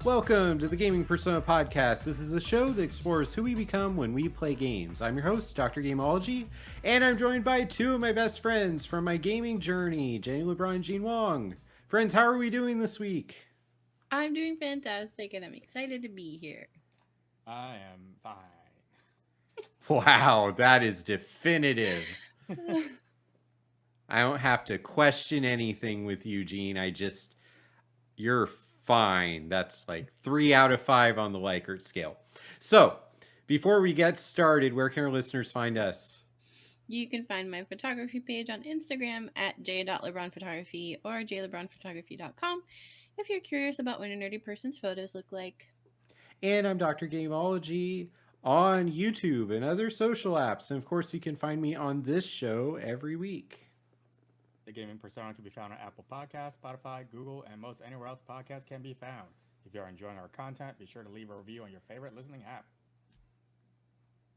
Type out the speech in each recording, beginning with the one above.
Welcome to the Gaming Persona Podcast. This is a show that explores who we become when we play games. I'm your host, Dr. Gameology, and I'm joined by two of my best friends from my gaming journey, Lebron and Gene Wong. Friends, how are we doing this week? I'm doing fantastic, and I'm excited to be here. I am fine. Wow, that is definitive. I don't have to question anything with you, Gene. You're fine. That's like 3 out of 5 on the Likert scale. So, before we get started, where can our listeners find us? You can find my photography page on Instagram at j.lebronphotography or jlebronphotography.com if you're curious about what a nerdy person's photos look like. And I'm Dr. Gameology on YouTube and other social apps. And of course, you can find me on this show every week. The Gaming Persona can be found on Apple Podcasts, Spotify, Google, and most anywhere else podcasts can be found. If you are enjoying our content, be sure to leave a review on your favorite listening app.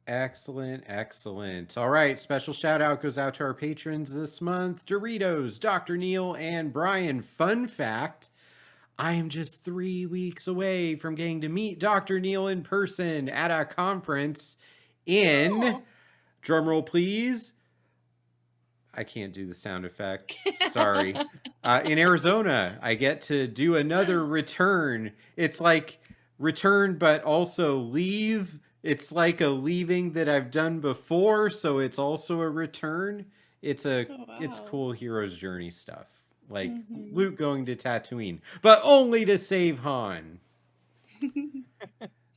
Excellent, excellent. All right, special shout out goes out to our patrons this month, Doritos, Dr. Neil, and Brian. Fun fact, I am just 3 weeks away from getting to meet Dr. Neil in person at a conference in, drumroll please, I can't do the sound effect. Sorry. In Arizona, I get to do another return. It's like return, but also leave. It's like a leaving that I've done before, so it's also a return. It's cool hero's journey stuff, like Luke going to Tatooine, but only to save Han.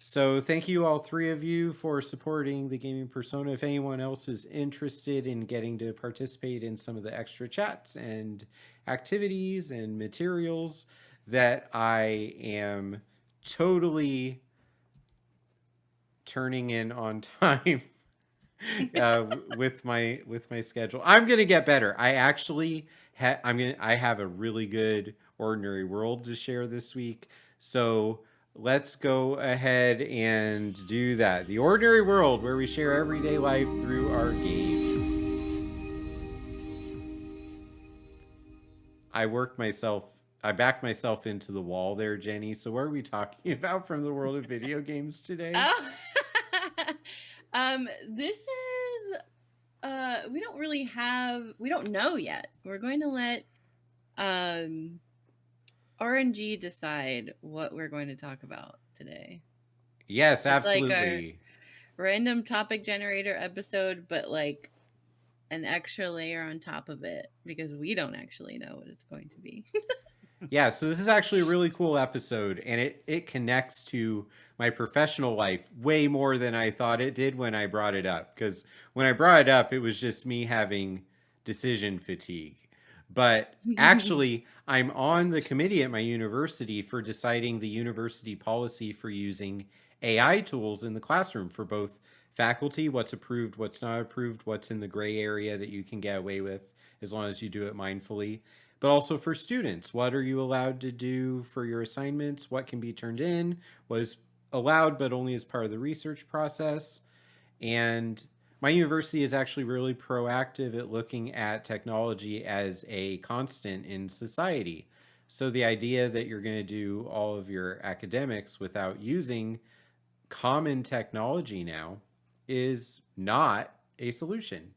So thank you, all three of you, for supporting the Gaming Persona. If anyone else is interested in getting to participate in some of the extra chats and activities and materials that I am totally turning in on time with my schedule, I'm gonna get better. I actually I have a really good Ordinary World to share this week, so let's go ahead and do that. The Ordinary World, where we share everyday life through our games. I backed myself into the wall there, Jenny. So what are we talking about from the world of video games today? This is we don't know yet. We're going to let RNG decide what we're going to talk about today. Yes, absolutely. Like our random topic generator episode, but like an extra layer on top of it because we don't actually know what it's going to be. Yeah, so this is actually a really cool episode, and it connects to my professional life way more than I thought it did when I brought it up. Because when I brought it up, it was just me having decision fatigue. But actually, I'm on the committee at my university for deciding the university policy for using AI tools in the classroom for both faculty, what's approved, what's not approved, what's in the gray area that you can get away with as long as you do it mindfully. But also for students, what are you allowed to do for your assignments? What can be turned in? What is allowed, but only as part of the research process? And my university is actually really proactive at looking at technology as a constant in society. So the idea that you're going to do all of your academics without using common technology now is not a solution.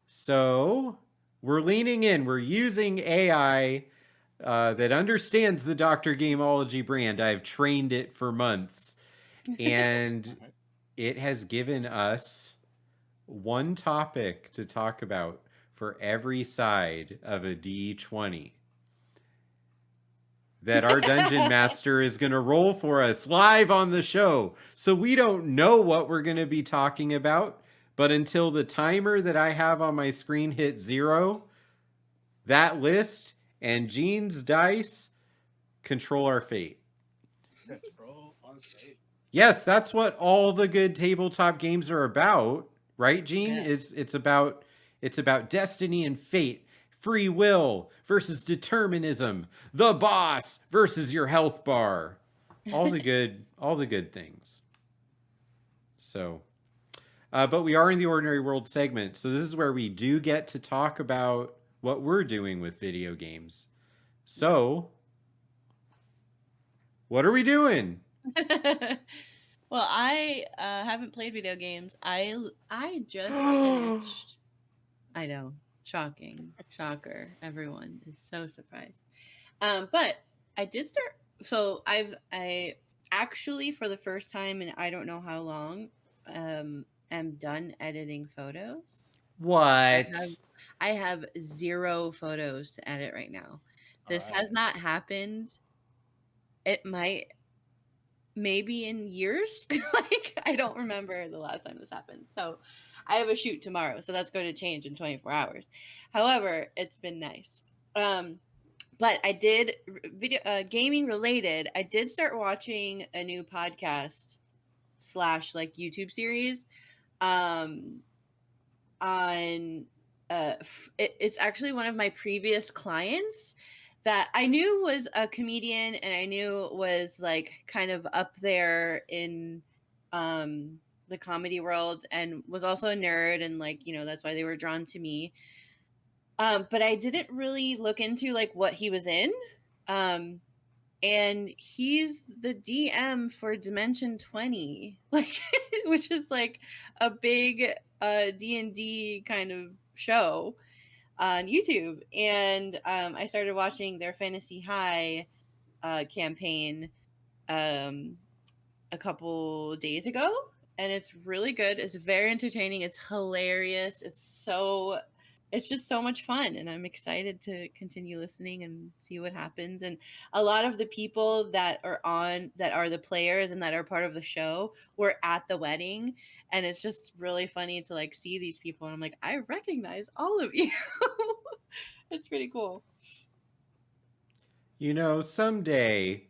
So we're leaning in. We're using AI that understands the Dr. Gameology brand. I've trained it for months. And it has given us one topic to talk about for every side of a D20 that our dungeon master is going to roll for us live on the show. So we don't know what we're going to be talking about, but until the timer that I have on my screen hits 0, that list and Gene's dice control our fate. Control our fate. Yes, that's what all the good tabletop games are about, right, Gene? Yeah. It's about destiny and fate, free will versus determinism, the boss versus your health bar. All the good things. So, but we are in the Ordinary World segment, so this is where we do get to talk about what we're doing with video games. So, What are we doing? Well, I haven't played video games. I just finished. I know, shocking, shocker. Everyone is so surprised. But I did start. So I actually for the first time in I don't know how long, am done editing photos. I What? have I have 0 photos to edit right now. All This has right. not happened. It might maybe in years. Like I don't remember the last time this happened. So I have a shoot tomorrow, so that's going to change in 24 hours. However, it's been nice. Um but I did video gaming related. I did start watching a new podcast slash like YouTube series um on it's actually one of my previous clients that I knew was a comedian and I knew was like kind of up there in um the comedy world and was also a nerd and like, that's why they were drawn to me. But I didn't really look into like what he was in. Um and he's the DM for Dimension 20, like which is like a big D&D kind of show on YouTube. And I started watching their Fantasy High campaign um a couple days ago, and it's really good. It's very entertaining. It's hilarious. It's just so much fun, and I'm excited to continue listening and see what happens. And a lot of the people that are the players and that are part of the show were at the wedding, and it's just really funny to like see these people and I'm like, I recognize all of you. It's pretty cool. Someday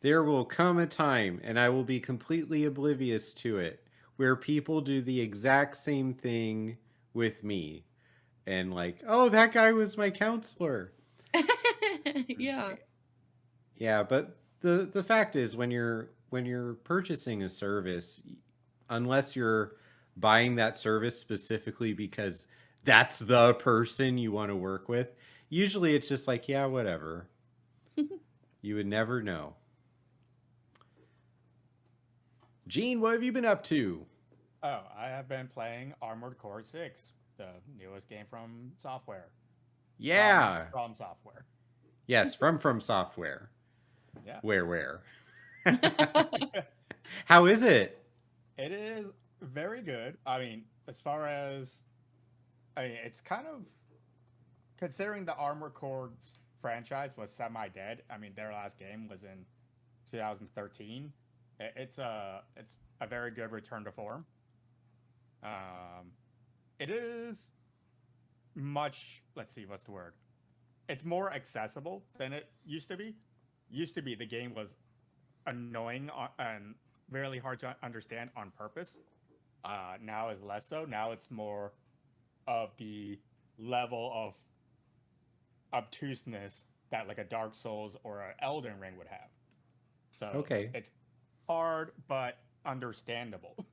there will come a time, and I will be completely oblivious to it, where people do the exact same thing with me. And like, oh, that guy was my counselor. Yeah. Yeah, but the fact is when you're purchasing a service, unless you're buying that service specifically because that's the person you want to work with, usually it's just like, yeah, whatever. You would never know. Gene, what have you been up to? Oh, I have been playing Armored Core 6, the newest game from software. From Yeah. From Software. Yes, from software. Yeah. Where? How is it? It is very good. I mean, as far as it's kind of considering the Armored Core franchise was semi-dead. I mean, their last game was in 2013. It's a very good return to form. Um, it is much. Let's see, what's the word? It's more accessible than it used to be. Used to be the game was annoying and really hard to understand on purpose. Now is less so. Now it's more of the level of obtuseness that like a Dark Souls or an Elden Ring would have. So Okay. it's hard but understandable.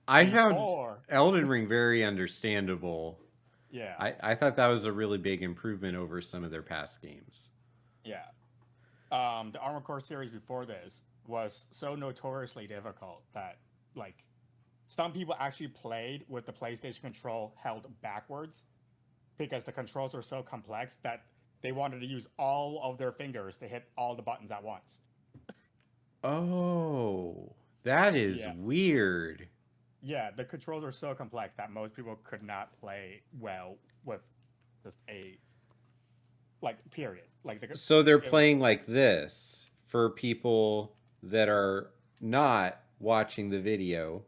I found Before, Elden Ring very understandable. yeah, I thought that was a really big improvement over some of their past games. yeah. The Armored Core series before this was so notoriously difficult that like some people actually played with the PlayStation control held backwards because the controls were so complex that they wanted to use all of their fingers to hit all the buttons at once. Oh, that is Yeah. weird. Yeah, the controls are so complex that most people could not play well with just a like period. Like So they're it was playing like this for people that are not watching the video.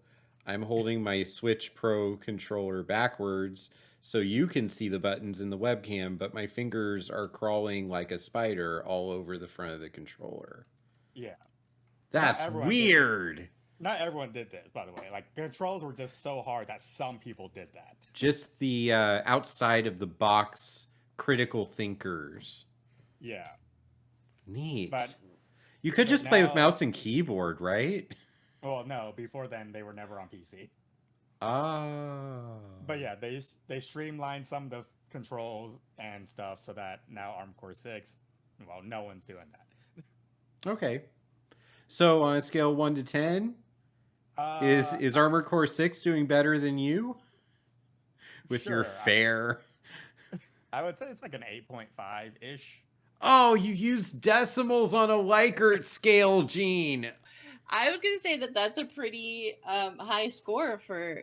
I'm holding my Switch Pro controller backwards so you can see the buttons in the webcam, but my fingers are crawling like a spider all over the front of the controller. yeah. Not That's everyone did this. weird. Not everyone did this, by the way. Like the controls were just so hard that some people did that. Just the outside of the box critical thinkers. Yeah, Neat. but You could but just play with now, mouse and keyboard, right? well, no. Before then, they were never on PC. Oh. But yeah, they streamlined some of the controls and stuff so that now Armored Core 6, well, no one's doing that. Okay. So on a scale of 1 to 10, is Uh, is Armored Core 6 doing better than you with your sure. fair? I would say it's like an 8.5 ish. Oh, you use decimals on a Likert scale, Gene. I was gonna say that that's a pretty high score for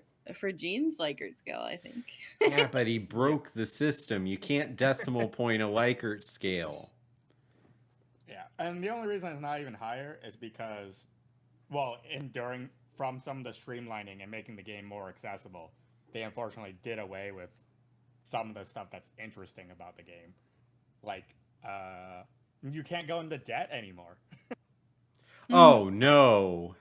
Gene's Likert scale, I think. Yeah, but he Yeah. broke the system. You can't decimal point a Likert scale. Yeah. And the only reason it's not even higher is because, well, during from some of the streamlining and making the game more accessible, they unfortunately did away with some of the stuff that's interesting about the game. Like, you can't go into debt anymore. Oh no.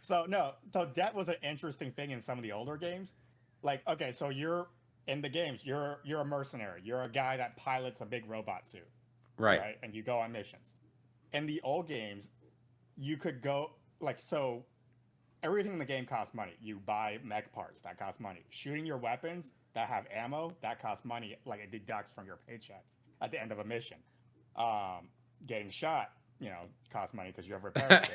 So no, so debt was an interesting thing in some of the older games. Like, okay, so you're in the games, you're a mercenary. You're a guy that pilots a big robot suit, Right. right? And you go on missions. In the old games, you could go like so everything in the game costs money. You buy mech parts that cost money. Shooting your weapons that have ammo that costs money, like it deducts from your paycheck at the end of a mission. Getting shot, costs money because you have repair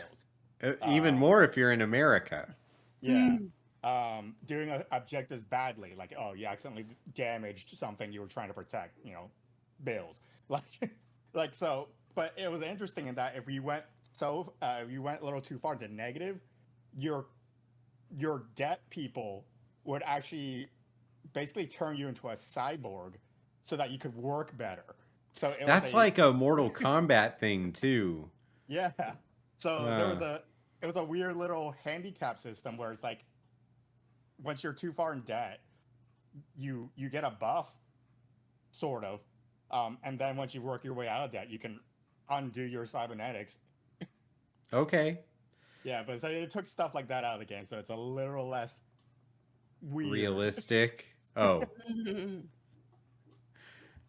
bills. Even more if you're in America. Yeah. Doing objectives badly, like you accidentally damaged something you were trying to protect, bills. Like, like so. But it was interesting in that if you went a little too far to negative, your debt people would actually basically turn you into a cyborg so that you could work better. So That's like a Mortal Kombat thing too. yeah. So it was a weird little handicap system where it's like once you're too far in debt, you get a buff, sort of, and then once you work your way out of debt, you can undo your cybernetics. Okay. Yeah, but so it took stuff like that out of the game, so it's a little less weird. Realistic. Oh.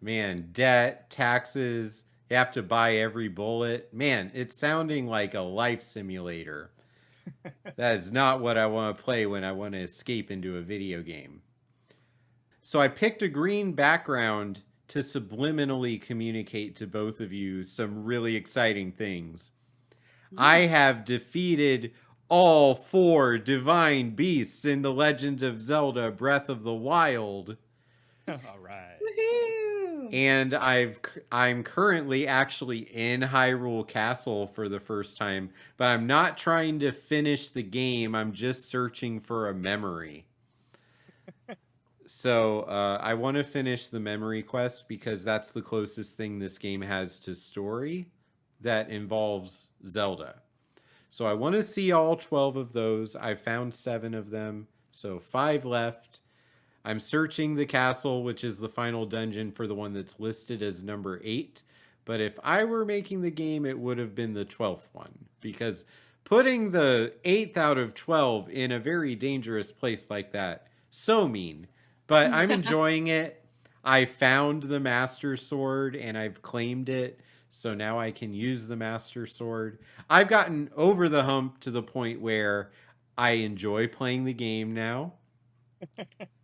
Man, debt, taxes, you have to buy every bullet. Man, it's sounding like a life simulator. That is not what I want to play when I want to escape into a video game. So I picked a green background to subliminally communicate to both of you some really exciting things. I have defeated all 4 divine beasts in The Legend of Zelda Breath of the Wild. All right. Woohoo! And I'm currently actually in Hyrule Castle for the first time, but I'm not trying to finish the game. I'm just searching for a memory. So I want to finish the memory quest because that's the closest thing this game has to story that involves Zelda. So I want to see all 12 of those. I found 7 of them, so 5 left. I'm searching the castle, which is the final dungeon for the one that's listed as number 8. But if I were making the game, it would have been the 12th one. Because putting the 8th out of 12 in a very dangerous place like that, so mean. But I'm enjoying it. I found the Master Sword and I've claimed it. So now I can use the Master Sword. I've gotten over the hump to the point where I enjoy playing the game now.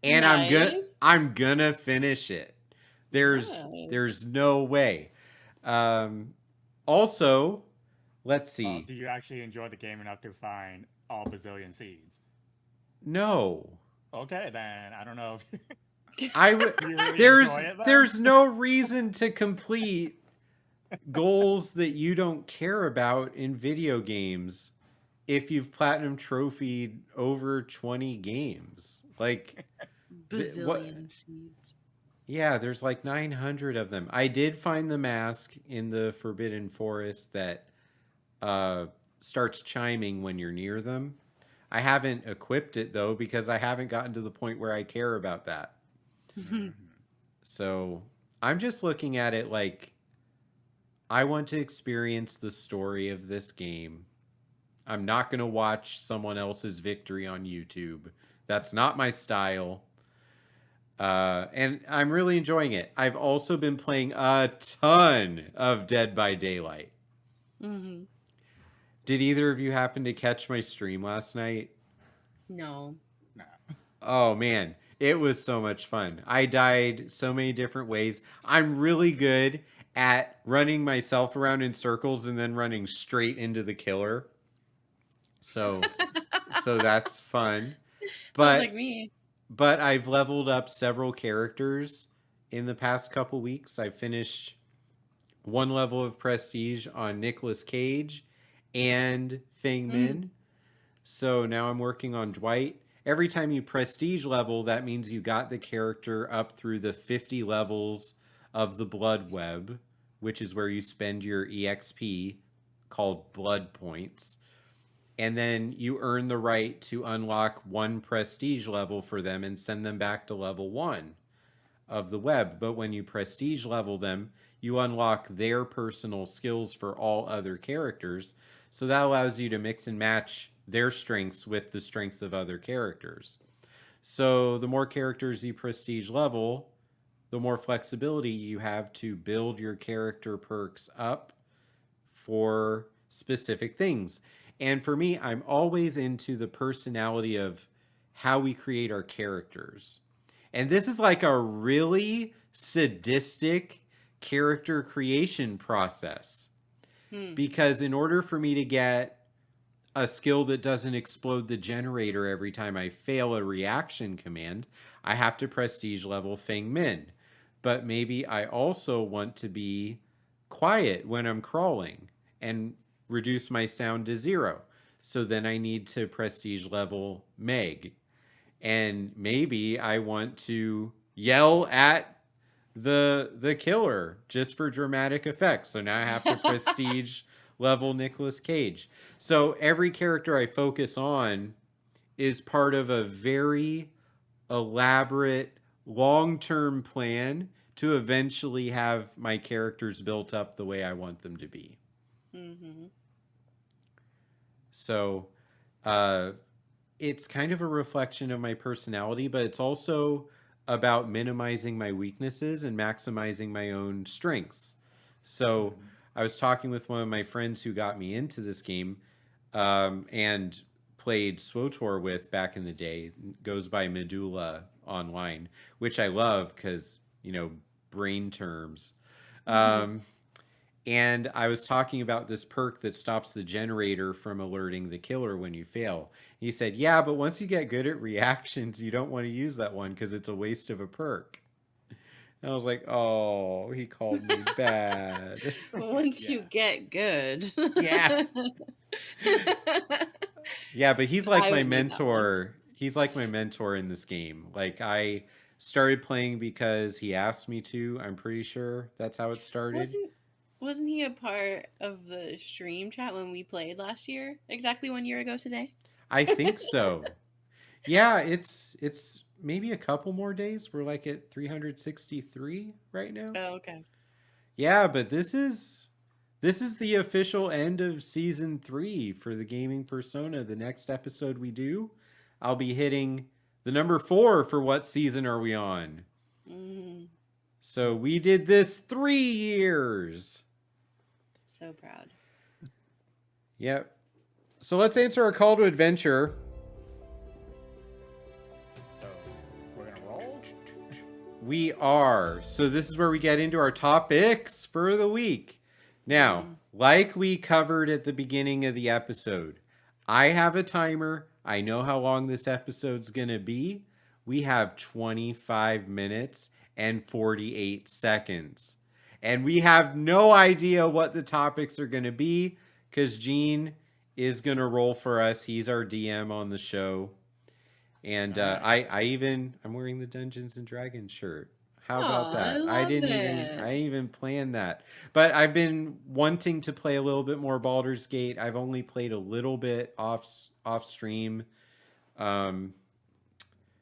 And Nice. I'm gonna finish it. Nice. There's no way. Also, let's Well, see. do you actually enjoy the game enough to find all bazillion seeds? No. Okay, then I don't know if I you really there's enjoy it. Then? there's no reason to complete goals that you don't care about in video games if you've platinum trophied over 20 games. Like Bazillion seeds. Yeah, there's like 900 of them. I did find the mask in the Forbidden Forest that starts chiming when you're near them. I haven't equipped it though because I haven't gotten to the point where I care about that. So I'm just looking at it like I want to experience the story of this game. I'm not going to watch someone else's victory on YouTube. That's not my style. And I'm really enjoying it. I've also been playing a ton of Dead by Daylight. Mm-hmm. Did either of you happen to catch my stream last night? No. Nah. Oh man, it was so much fun. I died so many different ways. I'm really good at running myself around in circles and then running straight into the killer. So that's fun. Sounds like But me. I've leveled up several characters in the past couple weeks. I finished one level of prestige on Nicolas Cage and Feng Min. So now I'm working on Dwight. Every time you prestige level, that means you got the character up through the 50 levels of the blood web, which is where you spend your EXP called blood points. And then you earn the right to unlock one prestige level for them and send them back to level 1 of the web. But when you prestige level them, you unlock their personal skills for all other characters. So that allows you to mix and match their strengths with the strengths of other characters. So the more characters you prestige level, the more flexibility you have to build your character perks up for specific things. And for me, I'm always into the personality of how we create our characters. And this is like a really sadistic character creation process. Because in order for me to get a skill that doesn't explode the generator every time I fail a reaction command, I have to prestige level Feng Min. But maybe I also want to be quiet when I'm crawling and reduce my sound to 0. So then I need to prestige level Meg. And maybe I want to yell at the killer just for dramatic effects. So now I have to prestige level Nicolas Cage. So every character I focus on is part of a very elaborate long-term plan to eventually have my characters built up the way I want them to be. So it's kind of a reflection of my personality, but it's also about minimizing my weaknesses and maximizing my own strengths. So I was talking with one of my friends who got me into this game and played SWTOR with back in the day. Goes by Medulla online, which I love because, brain terms. And I was talking about this perk that stops the generator from alerting the killer when you fail. He said, yeah, but once you get good at reactions, you don't want to use that one because it's a waste of a perk. And I was like, oh, he called me bad. Once you get good. Yeah. Yeah, but he's like I my would need that one. mentor. He's like my mentor in this game. Like, I started playing because he asked me to. I'm pretty sure that's how it started. Wasn't he a part of the stream chat when we played last year? Exactly 1 year ago today? I think so. Yeah, it's maybe a couple more days. We're like at 363 right now. Oh, okay. Yeah, but this is the official end of season 3 for the gaming persona. The next episode we do, I'll be hitting the number 4 for what season are we on. So we did this 3 years. So proud. Yep. So let's answer our call to adventure. So we're gonna roll. We are. So this is where we get into our topics for the week. Now, like we covered at the beginning of the episode, I have a timer. I know how long this episode's going to be. We have 25 minutes and 48 seconds. And we have no idea what the topics are going to be because Gene is going to roll for us. He's our DM on the show. And I'm wearing the Dungeons and Dragons shirt. How about that? I didn't even plan that. But I've been wanting to play a little bit more Baldur's Gate. I've only played a little bit off stream.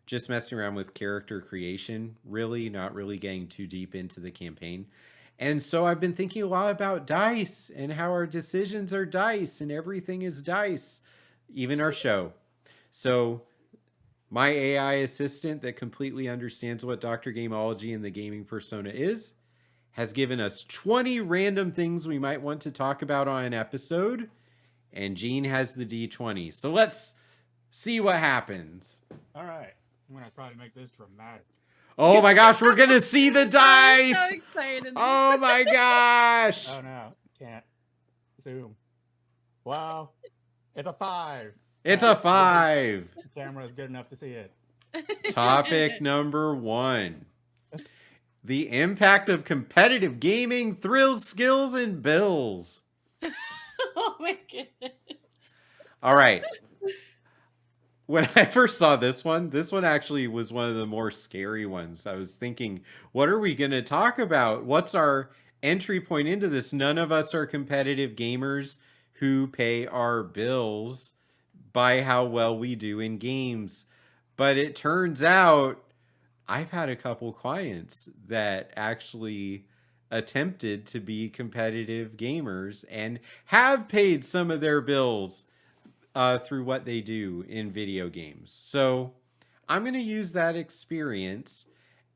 Just messing around with character creation, really, not really getting too deep into the campaign. And so I've been thinking a lot about dice and how our decisions are dice and everything is dice, even our show. So my AI assistant that completely understands what Dr. Gameology and the gaming persona is has given us 20 random things we might want to talk about on an episode. And Gene has the D20. So let's see what happens. All right. I'm gonna try to make this dramatic. Oh my gosh, we're gonna see the I'm dice. so excited. Oh my gosh. Oh no, can't zoom. Wow, it's a 5. It's but a 5. The camera is good enough to see it. Topic number 1. The impact of competitive gaming, thrills, skills, and bills. Oh my goodness. All right. When I first saw this one actually was one of the more scary ones. I was thinking, what are we going to talk about? What's our entry point into this? None of us are competitive gamers who pay our bills by how well we do in games. But it turns out I've had a couple clients that actually attempted to be competitive gamers and have paid some of their bills through what they do in video games. So I'm going to use that experience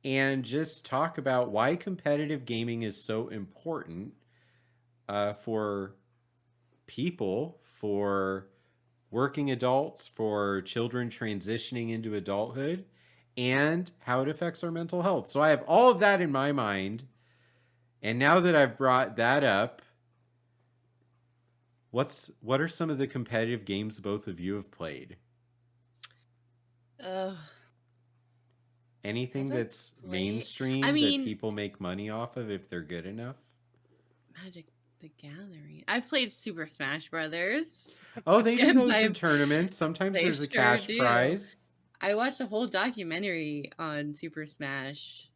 and just talk about why competitive gaming is so important for people, for working adults, for children transitioning into adulthood, and how it affects our mental health. So I have all of that in my mind. And now that I've brought that up, what are some of the competitive games both of you have played? Anything I've that's played- mainstream I mean- that people make money off of if they're good enough? Magic the Gathering. I've played Super Smash Brothers. Oh, they do those in I've- tournaments. Sometimes they there's a sure cash do. prize. I watched a whole documentary on Super Smash,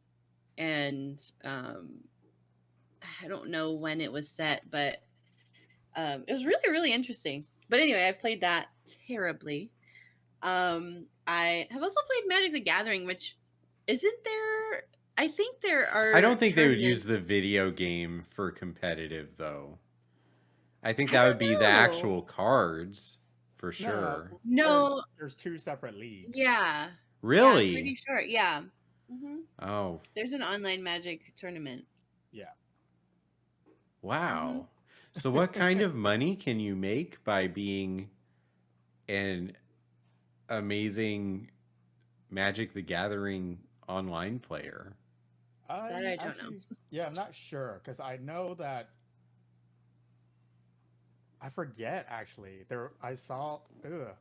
and I don't know when it was set, but it was really, really interesting. But anyway, I've played that terribly. I have also played Magic the Gathering, which isn't there. I think there are. I don't think they would use tournaments- the video game for competitive, though. I think I that don't would be the know. actual cards for sure. No. There's 2 separate leagues. Yeah. Really? Yeah, I'm pretty sure. Yeah. Oh, There's an online Magic tournament. wow. So what kind of money can you make by being an amazing Magic the Gathering online player? That I don't know. Yeah, I'm not sure because I know that. I forget actually. I saw.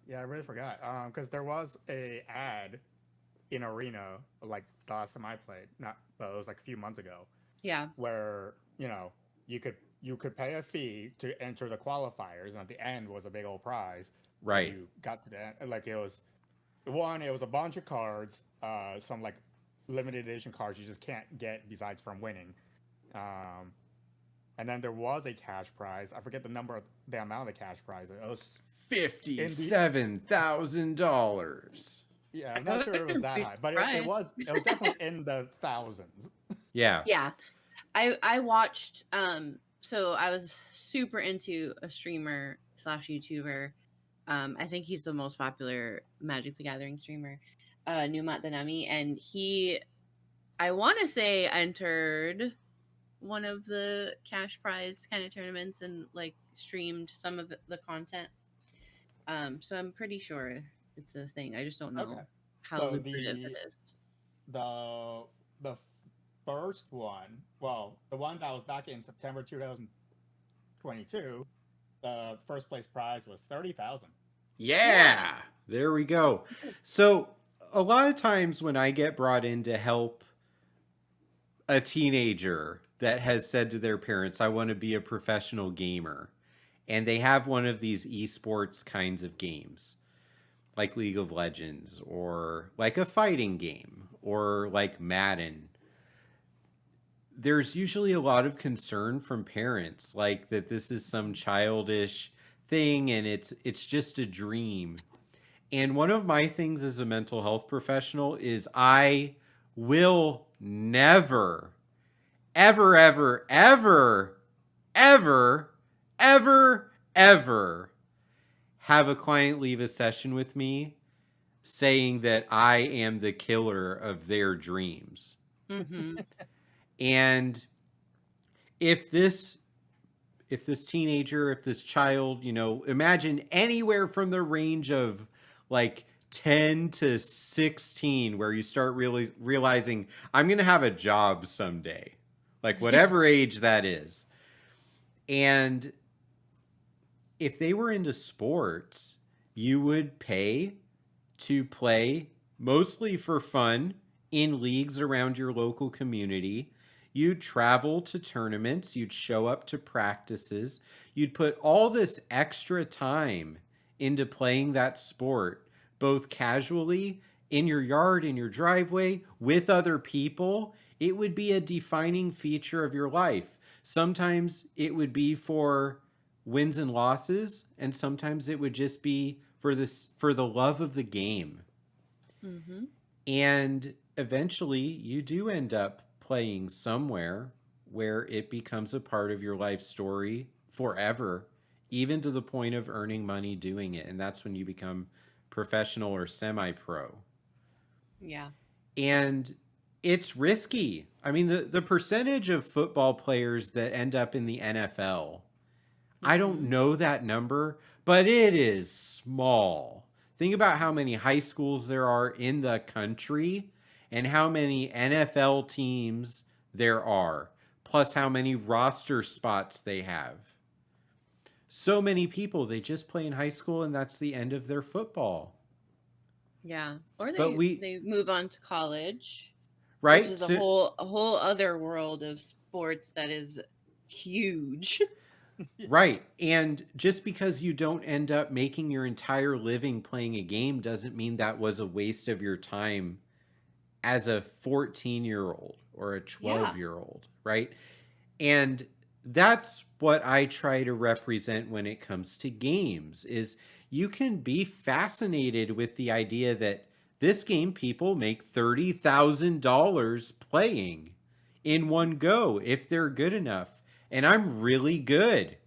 Yeah, I really forgot. Because there was a ad in Arena like the last time I played. Not, but it was like a few months ago. Yeah. Where you could pay a fee to enter the qualifiers, and at the end was a big old prize. Right. You got to the end, like it was a bunch of cards, some like limited edition cards you just can't get besides from winning. And then there was a cash prize. I forget the amount of the cash prize. It was $57,000. yeah, I'm not sure it was that high, but it was definitely in the thousands. Yeah. Yeah. I watched so I was super into a streamer / YouTuber. I think he's the most popular Magic the Gathering streamer, Numat Danami, and I want to say entered one of the cash prize kind of tournaments and like streamed some of the content. So I'm pretty sure it's a thing. I just don't know how So lucrative it is. The first one, well, the one that was back in September 2022, the first place prize was 30,000. Yeah. There we go. So a lot of times when I get brought in to help a teenager that has said to their parents, I want to be a professional gamer, and they have one of these eSports kinds of games, like League of Legends, or like a fighting game, or like Madden, there's usually a lot of concern from parents, like that this is some childish thing and it's just a dream. And one of my things as a mental health professional is I will never, ever, ever, ever, ever, ever, ever have a client leave a session with me saying that I am the killer of their dreams. Mm-hmm. And if this teenager, if this child, imagine anywhere from the range of like 10 to 16 where you start really realizing I'm going to have a job someday, like whatever age that is. And if they were into sports, you would pay to play mostly for fun in leagues around your local community. You'd travel to tournaments, you'd show up to practices, you'd put all this extra time into playing that sport, both casually, in your yard, in your driveway, with other people. It would be a defining feature of your life. Sometimes it would be for wins and losses, and sometimes it would just be for the love of the game. Mm-hmm. And eventually you do end up playing somewhere where it becomes a part of your life story forever, even to the point of earning money doing it. And that's when you become professional or semi-pro. Yeah. And it's risky. I mean, the percentage of football players that end up in the NFL, I don't know that number, but it is small. Think about how many high schools there are in the country and how many NFL teams there are, plus how many roster spots they have. So many people, they just play in high school and that's the end of their football. Yeah. Or But they move on to college, right? which is a whole other world of sports that is huge. Right. And just because you don't end up making your entire living playing a game doesn't mean that was a waste of your time as a 14-year-old or a 12-year-old, right? And that's what I try to represent when it comes to games is you can be fascinated with the idea that this game people make $30,000 playing in one go if they're good enough. And I'm really good.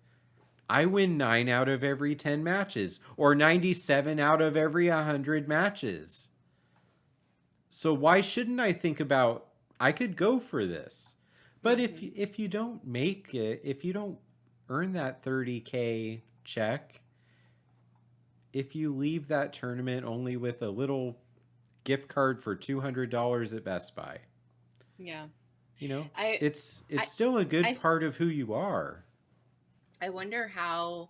I win 9 out of every 10 matches or 97 out of every 100 matches. So why shouldn't I think about I could go for this? But if you don't make it, if you don't earn that 30K check, if you leave that tournament only with a little gift card for $200 at Best Buy, Yeah. you know, I it's still a good part of who you are. I wonder how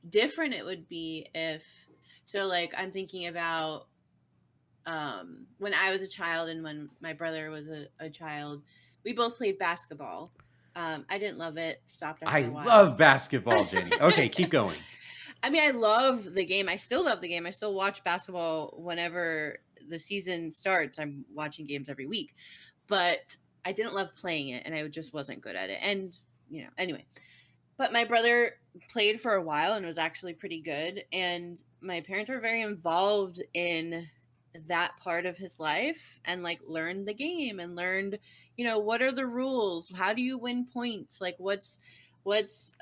different it would be if, so like I'm thinking about when I was a child and when my brother was a child, we both played basketball. I didn't love it, stopped after a while. I love basketball, Jenny. Okay, keep going. I mean, I love the game. I still love the game. I still watch basketball whenever the season starts. I'm watching games every week. But I didn't love playing it and I just wasn't good at it. And, you know, anyway. But my brother played for a while and was actually pretty good. And my parents were very involved in that part of his life and like learned the game and learned, you know, what are the rules? How do you win points? Like what's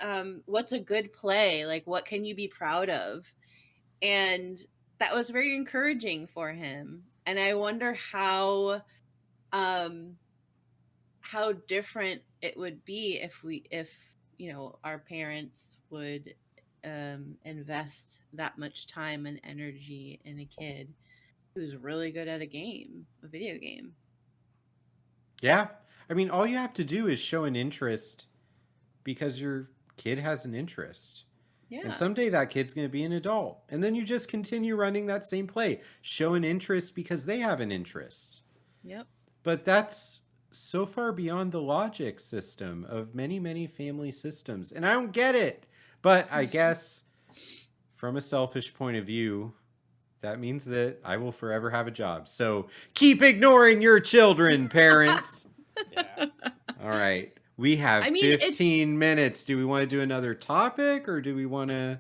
a good play? Like what can you be proud of? And that was very encouraging for him. And I wonder how different it would be if you know our parents would invest that much time and energy in a kid who's really good at a video game. Yeah. I mean, all you have to do is show an interest because your kid has an interest. Yeah. And someday that kid's going to be an adult. And then you just continue running that same play. Show an interest because they have an interest. Yep. But that's so far beyond the logic system of many, many family systems. And I don't get it. But I guess from a selfish point of view, that means that I will forever have a job. So keep ignoring your children, parents. Yeah. All right. We have 15 minutes. Do we want to do another topic or do we want to?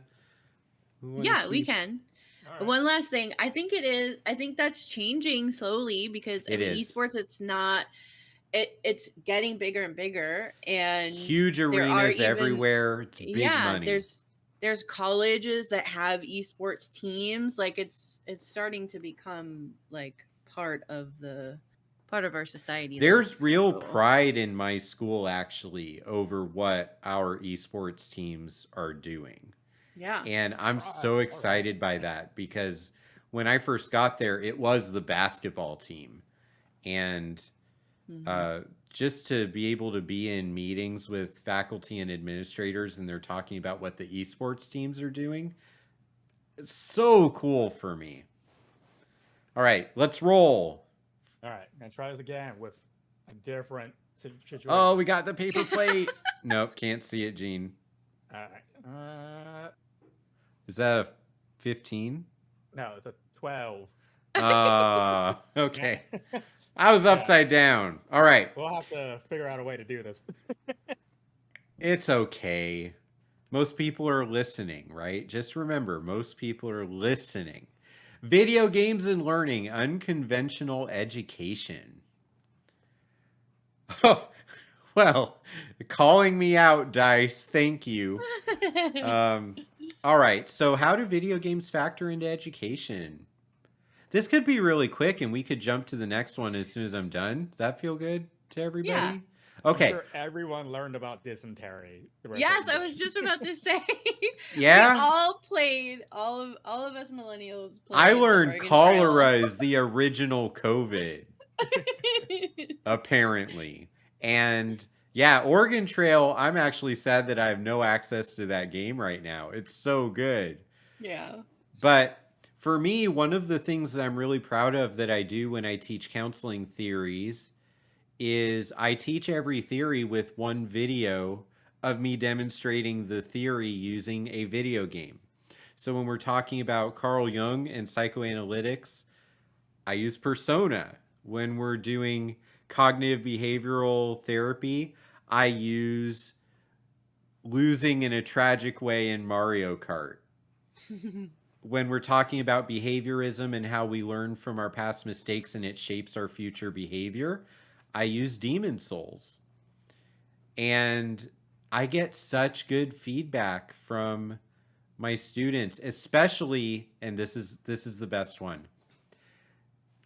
We can. Right. One last thing. I think that's changing slowly because in esports, it's not. It's getting bigger and bigger and huge arenas everywhere. It's big money. There's colleges that have esports teams. Like it's starting to become like part of our society. There's real pride in my school actually over what our esports teams are doing. Yeah. And I'm so excited by that because when I first got there, it was the basketball team. And just to be able to be in meetings with faculty and administrators and they're talking about what the eSports teams are doing, it's so cool for me. All right, let's roll. All right, gonna try this again with a different situation. Oh, we got the paper plate. Nope, can't see it, Gene. All right. Is that a 15? No, it's a 12. Okay. I was upside down. All right. We'll have to figure out a way to do this. It's okay. Most people are listening, right? Just remember, most people are listening. Video games and learning, unconventional education. Oh, well, calling me out, Dice. Thank you. All right. So how do video games factor into education? This could be really quick and we could jump to the next one as soon as I'm done. Does that feel good to everybody? Yeah. Okay. I'm sure everyone learned about dysentery. Yes, I was just about to say. Yeah. We all played. All of us millennials played. I the learned Oregon cholera Trail. is the original COVID, apparently. And yeah, Oregon Trail, I'm actually sad that I have no access to that game right now. It's so good. Yeah. But for me, one of the things that I'm really proud of that I do when I teach counseling theories is I teach every theory with one video of me demonstrating the theory using a video game. So when we're talking about Carl Jung and psychoanalytics, I use Persona. When we're doing cognitive behavioral therapy, I use losing in a tragic way in Mario Kart. When we're talking about behaviorism and how we learn from our past mistakes and it shapes our future behavior, I use Demon Souls. And I get such good feedback from my students, especially, and this is the best one.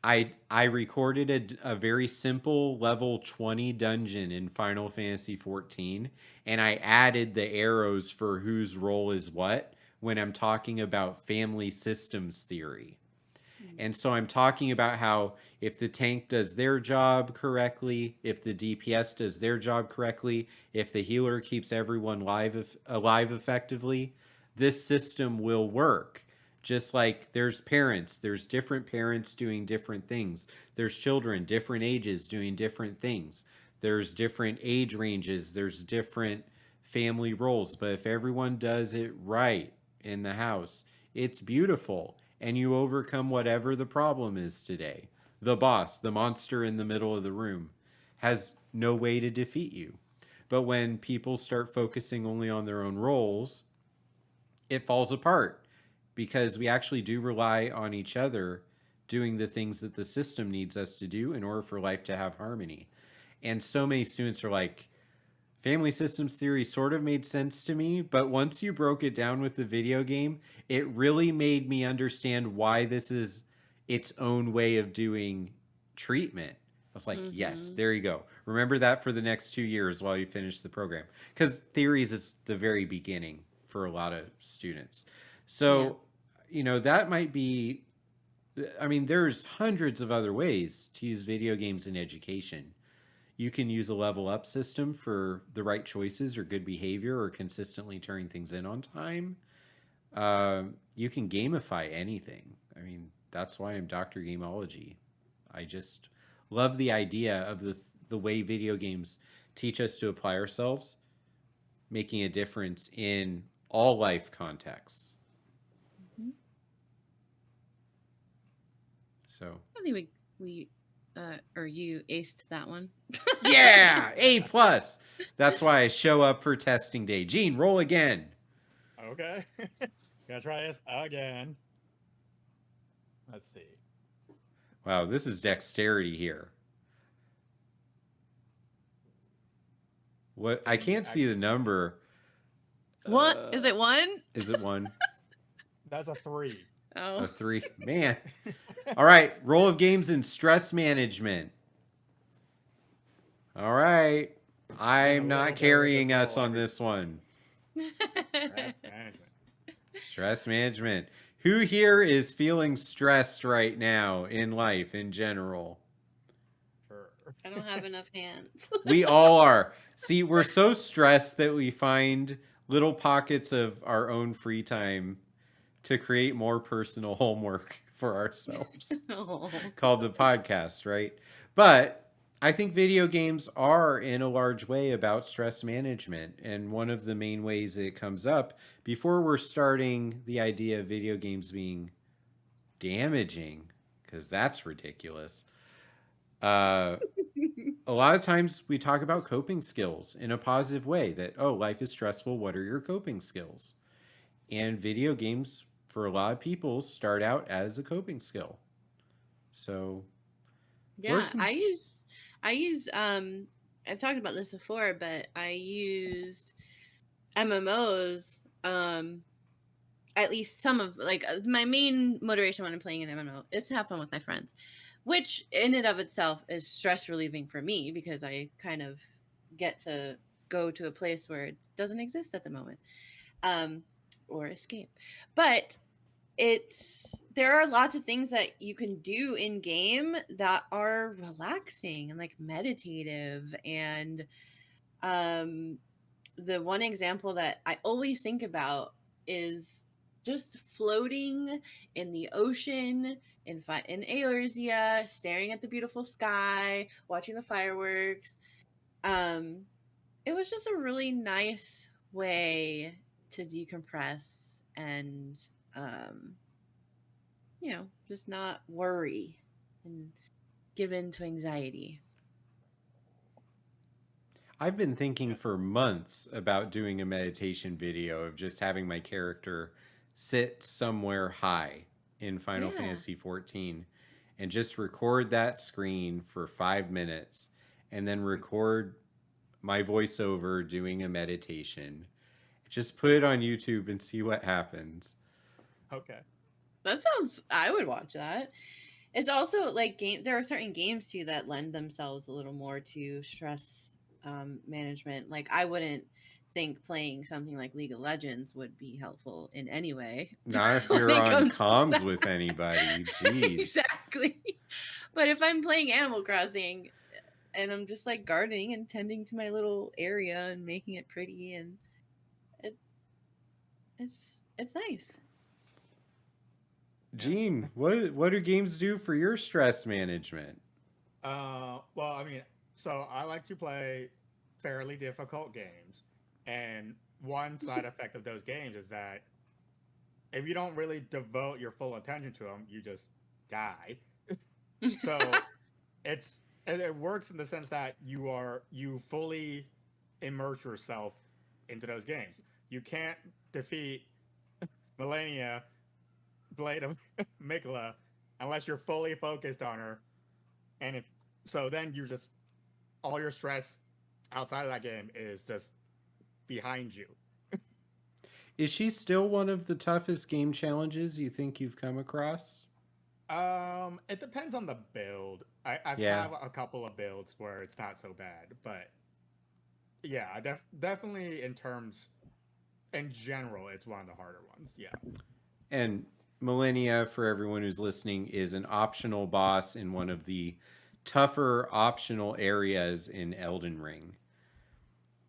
I recorded a very simple level 20 dungeon in Final Fantasy 14, and I added the arrows for whose role is what when I'm talking about family systems theory. And so I'm talking about how if the tank does their job correctly, if the DPS does their job correctly, if the healer keeps everyone alive effectively, this system will work. Just like there's parents, there's different parents doing different things. There's children, different ages doing different things. There's different age ranges. There's different family roles. But if everyone does it right in the house, it's beautiful. And you overcome whatever the problem is today. The boss, the monster in the middle of the room, has no way to defeat you. But when people start focusing only on their own roles, it falls apart because we actually do rely on each other doing the things that the system needs us to do in order for life to have harmony. And so many students are like, family systems theory sort of made sense to me, but once you broke it down with the video game, it really made me understand why this is its own way of doing treatment. I was like, yes, there you go. Remember that for the next 2 years while you finish the program. Because theories is the very beginning for a lot of students. So, you know, that might be, I mean, there's hundreds of other ways to use video games in education. You can use a level up system for the right choices or good behavior or consistently turning things in on time. You can gamify anything. I mean, that's why I'm Dr. Gameology. I just love the idea of the way video games teach us to apply ourselves, making a difference in all life contexts. So I think we or you aced that one. yeah, A+. That's why I show up for testing day. Gene, roll again. Okay. Gonna try this again. Let's see. Wow, this is dexterity here. What? I can't see the number. What? Is it one? Is it one? That's a 3. Oh. A 3. Man. All right. Roll of games and stress management. All right. I'm not carrying us on this one. Stress management. Stress management. Who here is feeling stressed right now in life in general? Sure. I don't have enough hands. We all are. See, we're so stressed that we find little pockets of our own free time to create more personal homework for ourselves Oh. called the podcast, right? But I think video games are in a large way about stress management. And one of the main ways it comes up before we're starting the idea of video games being damaging, because that's ridiculous. Uh, a lot of times we talk about coping skills in a positive way that, oh, life is stressful. What are your coping skills? And video games, for a lot of people, start out as a coping skill. So, what are Yeah, some. I use I've talked about this before, but I used MMOs at least some of like my main motivation when I'm playing an MMO is to have fun with my friends, which in and of itself is stress relieving for me because I kind of get to go to a place where it doesn't exist at the moment, um, or escape. But there are lots of things that you can do in game that are relaxing and like meditative and um the one example that I always think about is just floating in the ocean in Eorzea, staring at the beautiful sky, watching the fireworks. Um, it was just a really nice way to decompress and um, just not worry and give in to anxiety. I've been thinking for months about doing a meditation video of just having my character sit somewhere high in Final Yeah. Fantasy 14 and just record that screen for 5 minutes and then record my voiceover doing a meditation. Just put it on YouTube and see what happens. Okay. That sounds I would watch that. It's also like there are certain games too that lend themselves a little more to stress management. Like I wouldn't think playing something like League of Legends would be helpful in any way Not if when you're it on comes to comms that. with anybody. Jeez. Exactly. But if I'm playing Animal Crossing and I'm just like gardening and tending to my little area and making it pretty and it, it's nice. Yeah. Gene, what do games do for your stress management? Well, I mean, so I like to play fairly difficult games, and one side effect of those games is that if you don't really devote your full attention to them, you just die. So it works in the sense that you fully immerse yourself into those games. You can't defeat Millennia Blade of Mikla unless you're fully focused on her, and if so, then you just all your stress outside of that game is just behind you. Is she still one of the toughest game challenges you think you've come across? It depends on the build. I've Yeah. have a couple of builds where it's not so bad, but yeah, definitely in general, it's one of the harder ones. Yeah. And Millennia, for everyone who's listening, is an optional boss in one of the tougher optional areas in Elden Ring.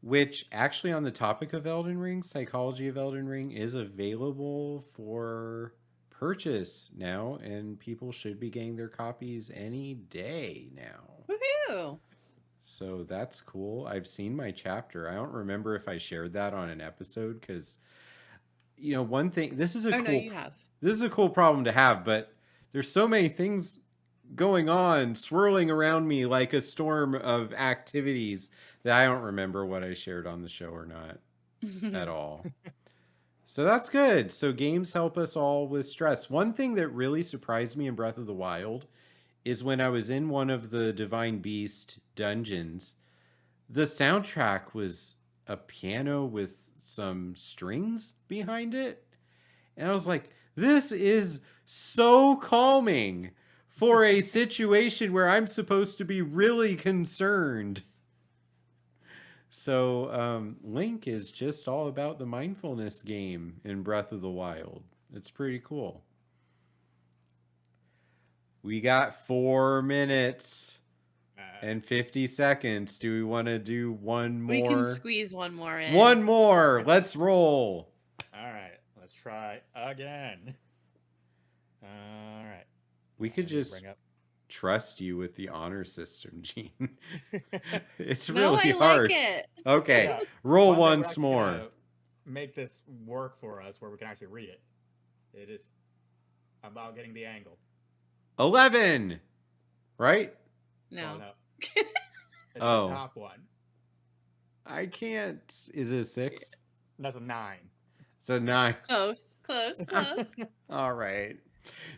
Which, actually, on the topic of Elden Ring, Psychology of Elden Ring is available for purchase now, and people should be getting their copies any day now. Woohoo! So that's cool. I've seen my chapter. I don't remember if I shared that on an episode because one thing this is a Oh no, cool you have. this is a cool problem to have, but there's so many things going on swirling around me like a storm of activities that I don't remember what I shared on the show or not at all. So that's good. So games help us all with stress. One thing that really surprised me in Breath of the Wild is when I was in one of the Divine Beast dungeons, the soundtrack was a piano with some strings behind it. And I was like, this is so calming for a situation where I'm supposed to be really concerned. So Link is just all about the mindfulness game in Breath of the Wild. It's pretty cool. We got 4 minutes and 50 seconds. Do we want to do one more? We can squeeze one more in. One more. Let's roll. All right, let's try again. All right. We could Let me just bring up. trust you with the honor system, Gene. It's No, really I hard. like it. Okay, Yeah. roll One day we're once actually more. gonna make this work for us where we can actually read it. It is about getting the angle. 11. Right? No. It's Oh. the top one. I can't. Is it a 6? That's a 9. It's a 9. Close. All right.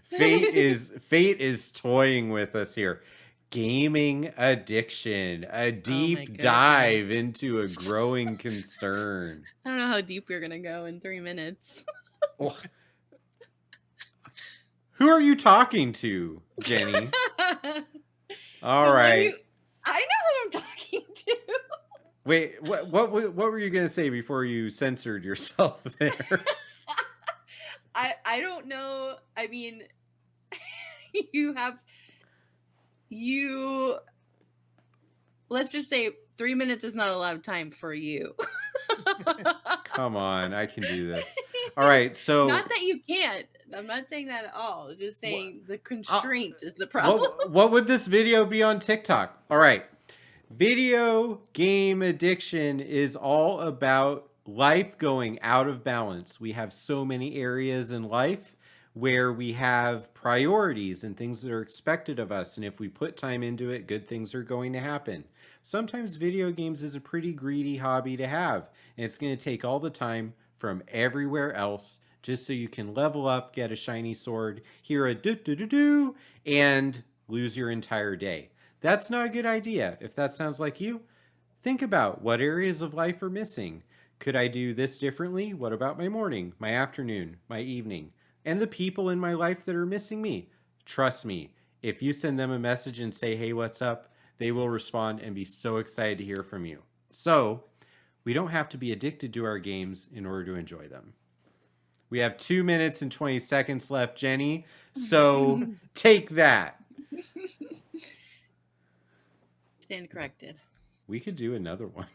Fate is toying with us here. Gaming addiction, a deep goodness. dive into a growing concern. I don't know how deep we're gonna go in 3 minutes. Oh. Who are you talking to, Jenny? All right. I know who I'm talking to. Wait, what were you going to say before you censored yourself there? I don't know. I mean, let's just say 3 minutes is not a lot of time for you. Come on, I can do this. All right, so not that you can't. I'm not saying that at all. Just saying the constraint is the problem. what would this video be on TikTok? All right. Video game addiction is all about life going out of balance. We have so many areas in life where we have priorities and things that are expected of us. And if we put time into it, good things are going to happen. Sometimes video games is a pretty greedy hobby to have. And it's going to take all the time from everywhere else just so you can level up, get a shiny sword, hear a do-do-do-do, and lose your entire day. That's not a good idea. If that sounds like you, think about what areas of life are missing. Could I do this differently? What about my morning, my afternoon, my evening, and the people in my life that are missing me? Trust me, if you send them a message and say, hey, what's up? They will respond and be so excited to hear from you. So we don't have to be addicted to our games in order to enjoy them. We have 2 minutes and 20 seconds left, Jenny. So take that. Stand corrected. We could do another one.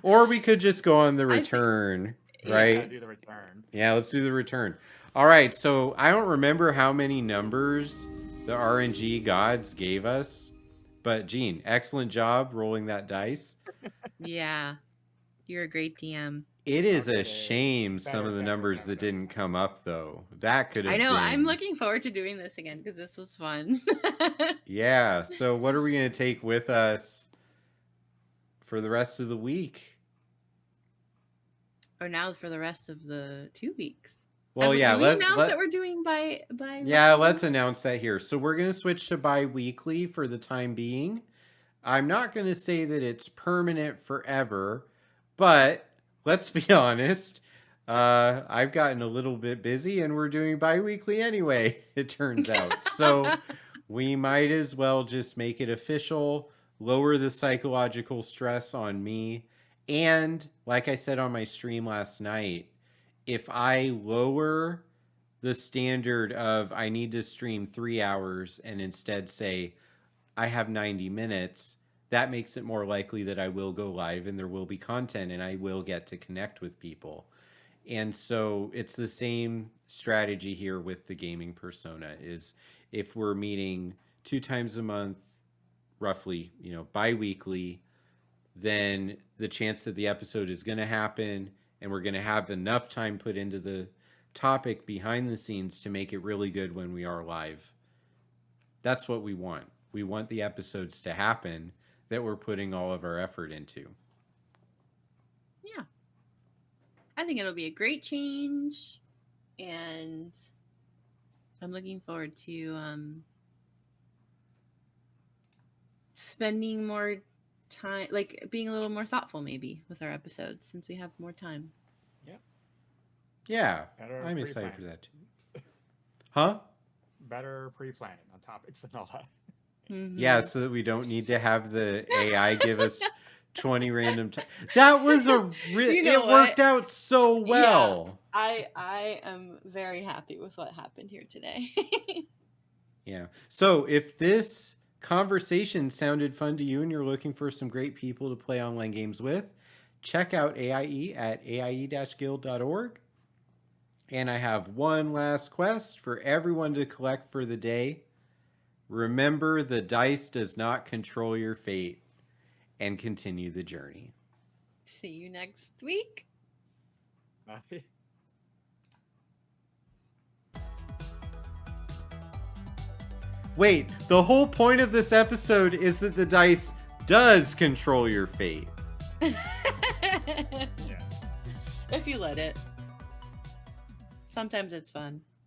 Or we could just go on the return, right? Yeah, do the return. Yeah, let's do the return. All right, so I don't remember how many numbers the RNG gods gave us, but Gene, excellent job rolling that dice. Yeah. You're a great DM. It is Okay. a shame some of the numbers that didn't come up, though. That could have I know. been... I'm looking forward to doing this again because this was fun. Yeah, so what are we going to take with us for the rest of the week? Or now for the rest of the 2 weeks. Well, yeah, Can we announce that we're doing by yeah, let's announce that here. So we're going to switch to bi-weekly for the time being. I'm not going to say that it's permanent forever, but let's be honest. I've gotten a little bit busy and we're doing bi-weekly anyway, it turns out. So we might as well just make it official, lower the psychological stress on me. And like I said on my stream last night, if I lower the standard of I need to stream 3 hours and instead say I have 90 minutes, that makes it more likely that I will go live and there will be content and I will get to connect with people. And so it's the same strategy here with the gaming persona is if we're meeting 2 times a month, roughly, bi-weekly, then the chance that the episode is going to happen and we're going to have enough time put into the topic behind the scenes to make it really good when we are live. That's what we want. We want the episodes to happen that we're putting all of our effort into. Yeah. I think it'll be a great change. And I'm looking forward to spending more time, like being a little more thoughtful maybe with our episodes since we have more time. Yeah, Better I'm excited pre-planning. for that too. Huh? Better pre-planning on topics and all that. Mhm. Yeah, so that we don't need to have the AI give us 20 random times. That was You know it worked what? out so well. I am very happy with what happened here today. Yeah. So if this conversation sounded fun to you and you're looking for some great people to play online games with, check out AIE at aie-guild.org. And I have one last quest for everyone to collect for the day. Remember, the dice does not control your fate, and continue the journey. See you next week. Bye. Wait, the whole point of this episode is that the dice does control your fate. Yes. If you let it. Sometimes it's fun.